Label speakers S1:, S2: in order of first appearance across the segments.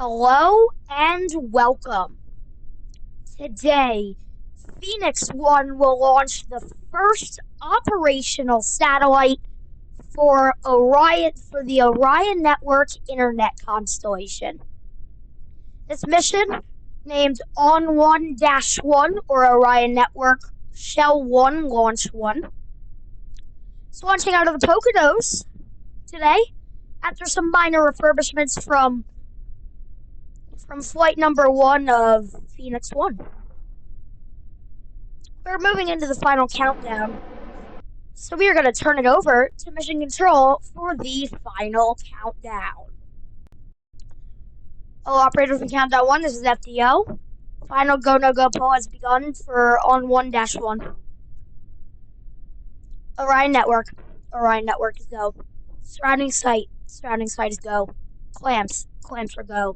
S1: Hello and welcome. Today, Phoenix-1 will launch the first operational satellite for the Orion Network Internet constellation. This mission, named ON1-1 or Orion Network Shell 1 Launch 1, is launching out of the Poconos today after some minor refurbishments from flight number 1 of Phoenix-1. We're moving into the final countdown, so we are going to turn it over to Mission Control for the final countdown. All operators in countdown 1, this is FDO. Final go-no-go poll has begun for ON1-1. Orion Network is go. Surrounding site is go. Clamps are go.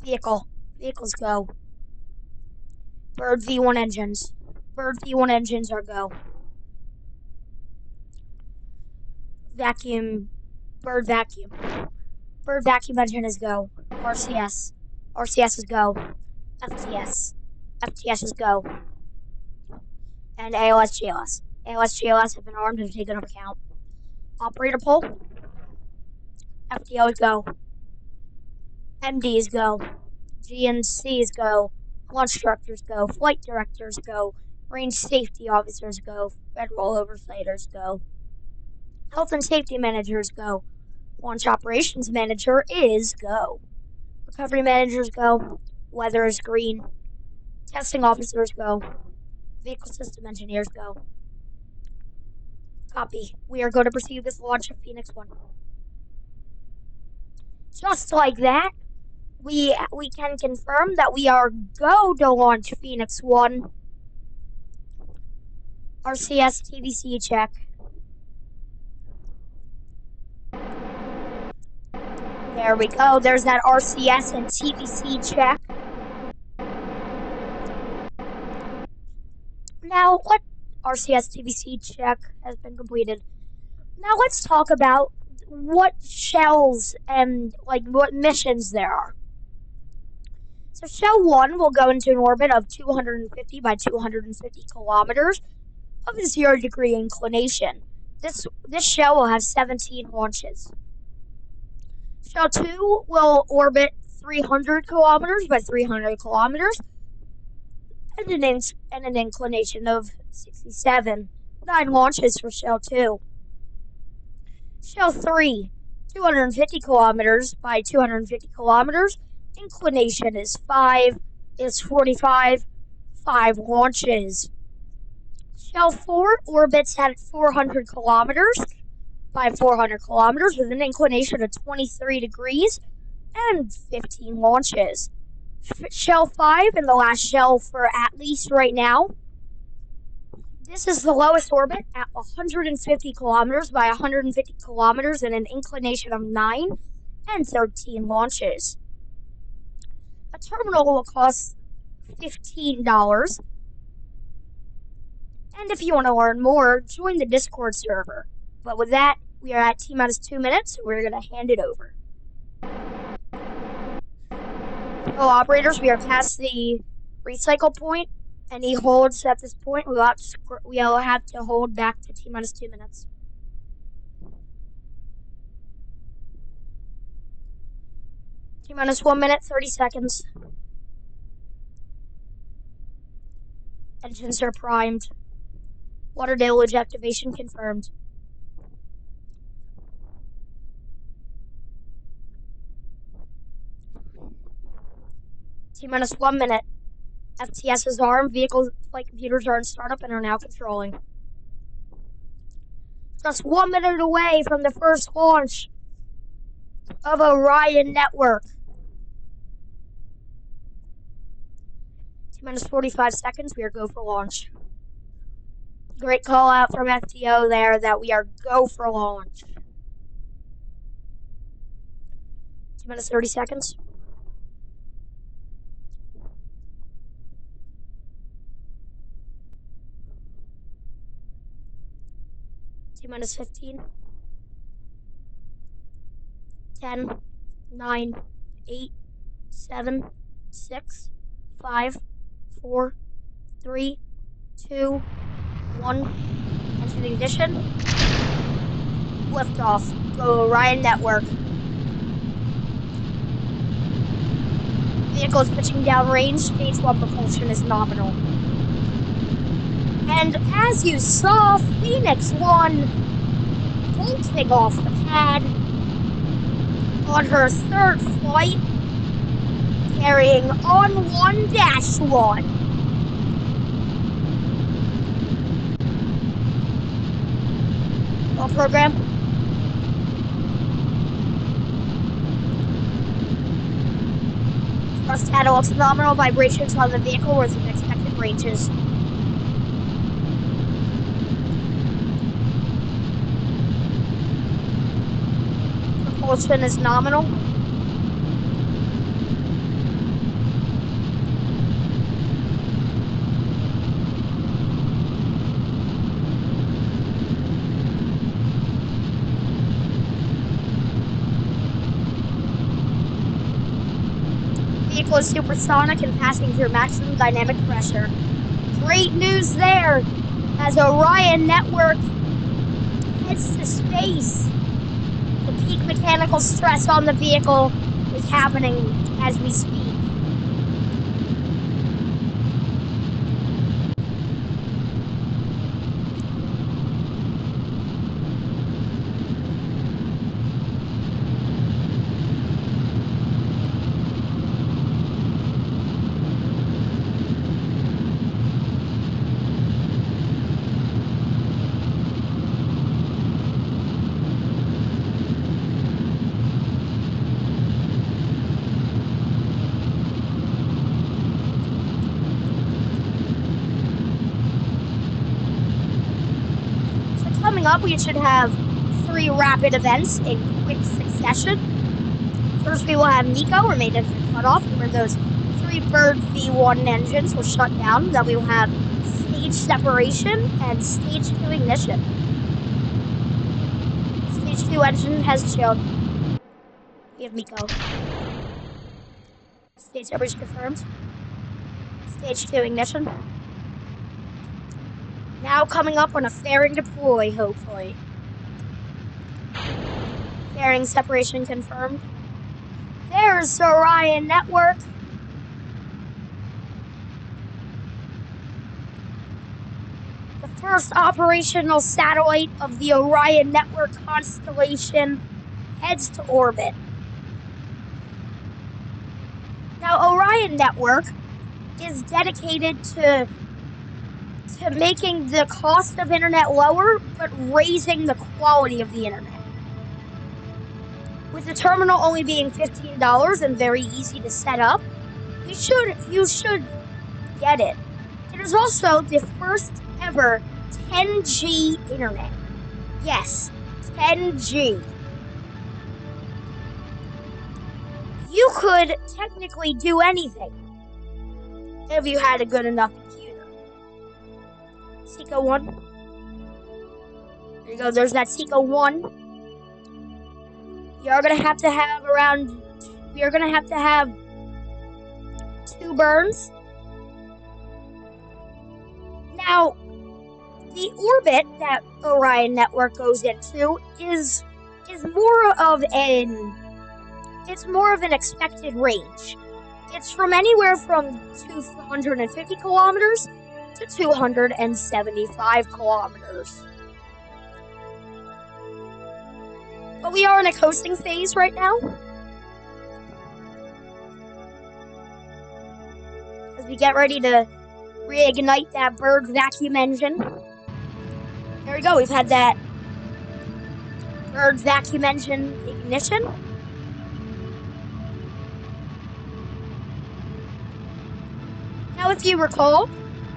S1: Vehicles go. Bird V1 engines are go. Bird vacuum engine is go. RCS is go. FTS is go. And ALS have been armed and taken over count. Operator poll. FDO is go. MD is go. GNC is go. Launch instructors go. Flight directors go. Range safety officers go. Federal oversights go. Health and safety managers go. Launch operations manager is go. Recovery managers go. Weather is green. Testing officers go. Vehicle system engineers go. Copy. We are going to proceed with launch of Phoenix-1. Just like that, we can confirm that we are go to launch Phoenix-1. RCS TVC check. There we go. There's that RCS and TVC check. Now, what RCS TVC check has been completed. Now let's talk about what shells and what missions there are. So Shell 1 will go into an orbit of 250 by 250 kilometers of a 0-degree inclination. This shell will have 17 launches. Shell 2 will orbit 300 kilometers by 300 kilometers and an inclination of 67. 9 launches for Shell 2. Shell 3, 250 kilometers by 250 kilometers. Inclination is 45. 5 launches. Shell 4 orbits at 400 kilometers by 400 kilometers with an inclination of 23 degrees and 15 launches. Shell 5 and the last shell for at least right now. This is the lowest orbit at 150 kilometers by 150 kilometers and an inclination of 9 and 13 launches. A terminal will cost $15. And if you want to learn more, join the Discord server. But with that, we are at T-minus 2 minutes, so we're going to hand it over. So operators, we are past the recycle point. Any holds at this point, we'll have to hold back to T-minus 2 minutes. T-minus 1 minute, 30 seconds. Engines are primed. Water deluge activation confirmed. T-minus 1 minute. FTS is armed. Vehicle flight computers are in startup and are now controlling. Just 1 minute away from the first launch of Orion Network. T-minus 45 seconds. We are go for launch. Great call out from FTO there that we are go for launch. T-minus 30 seconds. T-minus 15. 10, 9, 8, 7, 6, 5, 4, 3, 2, 1. Engine ignition. Liftoff. Go Orion Network. Vehicle is pitching downrange. Stage 1 propulsion is nominal. And as you saw, Phoenix-1 bolting off the pad on her third flight, carrying ON1-1. All program. Thrust analog phenomenal. Vibrations on the vehicle within expected ranges. Propulsion is nominal. Vehicle is supersonic and passing through maximum dynamic pressure. Great news there, as Orion Network heads to space. The peak mechanical stress on the vehicle is happening as we speak. So coming up, we should have 3 rapid events in quick succession. First, we will have MECO, or main engine cutoff, where those 3 Bird V1 engines will shut down. Then we will have stage separation and stage 2 ignition. Stage 2 engine has chilled. We have MECO. Stage separation confirmed. Stage 2 ignition. Now coming up on a fairing deploy, hopefully. Fairing separation confirmed. There's Orion Network. The first operational satellite of the Orion Network constellation heads to orbit. Now, Orion Network is dedicated to making the cost of internet lower, but raising the quality of the internet. With the terminal only being $15 and very easy to set up, you should get it. It is also the first ever 10G internet. Yes, 10G. You could technically do anything if you had a good enough computer. Seco 1. There you go, there's that Seco 1. You're gonna have to have around, you're gonna have to have 2 burns. Now, the orbit that Orion Network goes into is more of an expected range. It's from anywhere from 250 kilometers to 275 kilometers. But we are in a coasting phase right now, as we get ready to reignite that Bird vacuum engine. There we go, we've had that Bird vacuum engine ignition. Now, if you recall,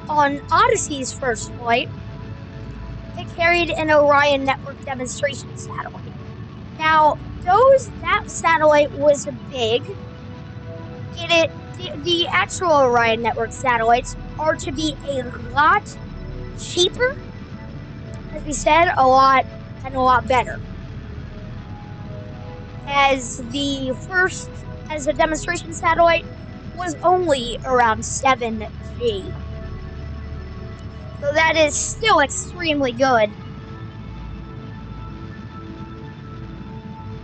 S1: on Odyssey's first flight, it carried an Orion Network demonstration satellite. Now, that satellite was big. The actual Orion Network satellites are to be a lot cheaper, as we said, a lot better. As the first as a demonstration satellite was only around 7G. So that is still extremely good.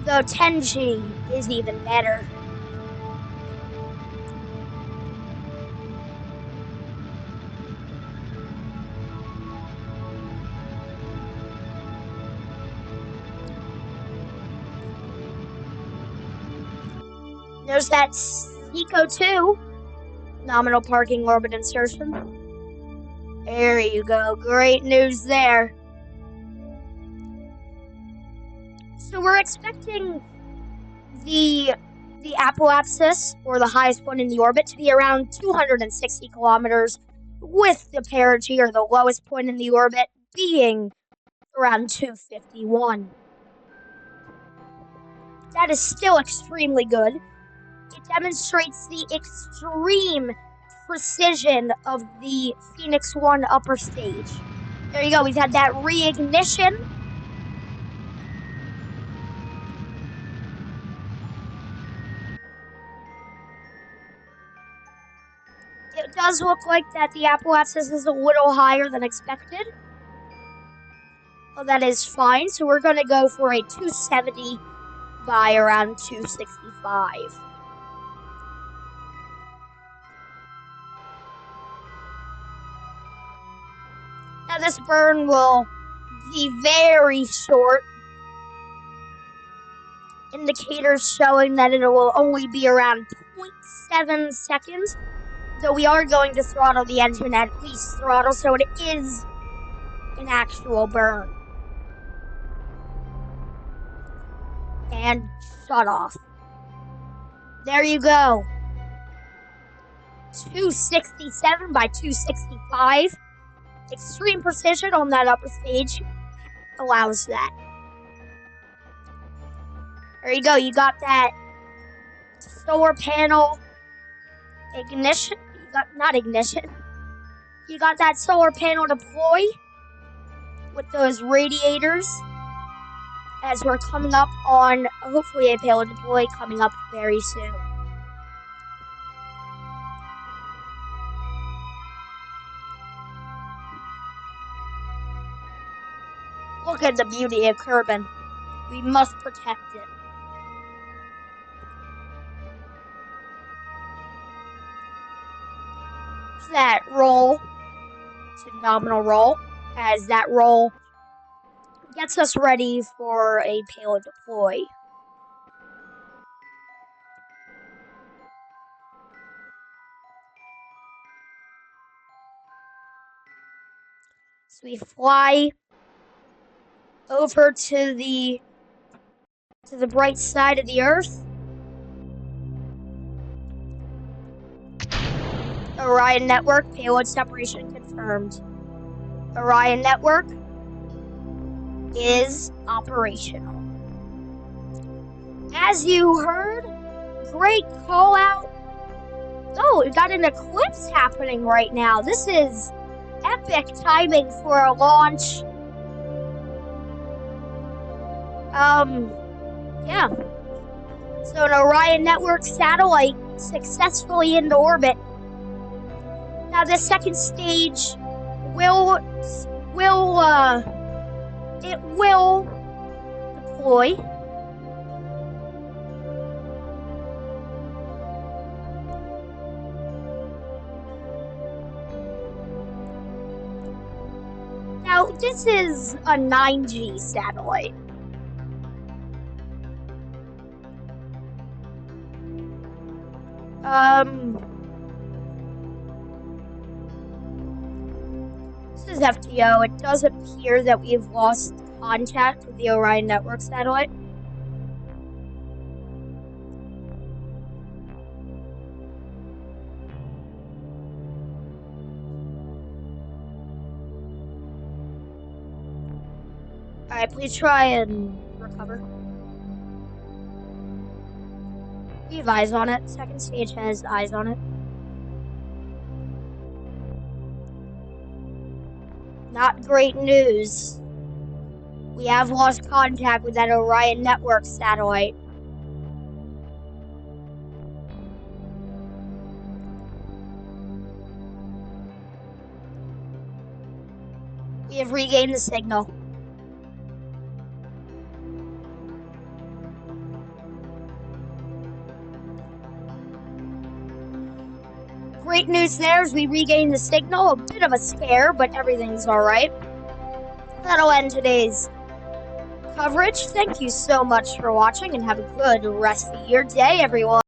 S1: Though 10G is even better. There's that Seco 2 nominal parking orbit insertion. There you go. Great news there. So we're expecting the apoapsis, or the highest point in the orbit, to be around 260 kilometers, with the perigee, or the lowest point in the orbit, being around 251. That is still extremely good. It demonstrates the extreme precision of the Phoenix-1 upper stage. There you go. We've had that reignition. It does look like that the apoapsis is a little higher than expected. Well, that is fine. So we're going to go for a 270 by around 265. Now this burn will be very short. Indicators showing that it will only be around 0.7 seconds. Though we are going to throttle the engine at least throttle, so it is an actual burn. And shut off. There you go. 267 by 265. Extreme precision on that upper stage allows that. There you go. You got that solar panel ignition. Not ignition. You got that solar panel deploy with those radiators as we're coming up on, hopefully, a payload deploy coming up very soon. Look at the beauty of Kerbin. We must protect it. That roll to nominal roll, as that roll gets us ready for a payload deploy. So we fly over to the bright side of the Earth. Orion Network, payload separation confirmed. Orion Network is operational. As you heard, great call out. Oh, we got an eclipse happening right now. This is epic timing for a launch. Yeah. So an Orion Network satellite successfully into orbit. Now the second stage will deploy. Now this is a 9G satellite. This is FTO. It does appear that we've lost contact with the Orion Network satellite. Alright, please try and recover. We have eyes on it. Second stage has eyes on it. Not great news. We have lost contact with that Orion Network satellite. We have regained the signal. Great news there as we regained the signal. A bit of a scare, but everything's alright. That'll end today's coverage. Thank you so much for watching and have a good rest of your day, everyone.